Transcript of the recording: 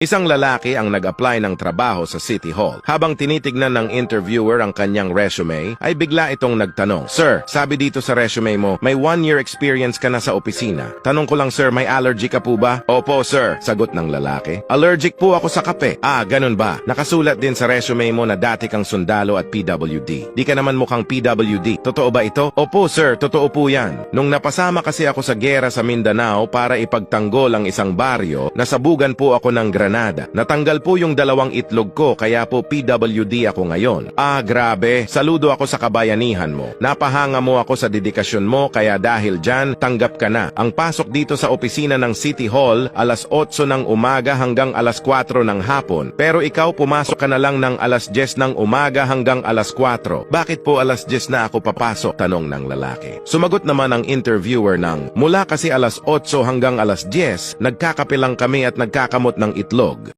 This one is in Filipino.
Isang lalaki ang nag-apply ng trabaho sa City Hall. Habang tinitignan ng interviewer ang kanyang resume, ay bigla itong nagtanong, "Sir, sabi dito sa resume mo, may 1 year experience ka na sa opisina. Tanong ko lang sir, may allergy ka po ba?" "Opo sir," sagot ng lalaki. "Allergic po ako sa kape." "Ah, ganun ba? Nakasulat din sa resume mo na dati kang sundalo at PWD. Di ka naman mukhang PWD. Totoo ba ito?" "Opo sir, totoo po yan. Nung napasama kasi ako sa giyera sa Mindanao para ipagtanggol ang isang baryo, nasabugan po ako ng granada. Natanggal po yung 2 itlog ko kaya po PWD ako ngayon." "Ah, grabe. Saludo ako sa kabayanihan mo. Napahanga mo ako sa dedikasyon mo kaya dahil dyan, tanggap ka na. Ang pasok dito sa opisina ng City Hall, alas 8 ng umaga hanggang alas 4 ng hapon. Pero ikaw pumasok ka na lang ng alas 10 ng umaga hanggang alas 4. Bakit po alas 10 na ako papasok?" tanong ng lalaki. Sumagot naman ang interviewer ng, "Mula kasi alas 8 hanggang alas 10, nagkakape lang kami at nagkakamot ng itlog.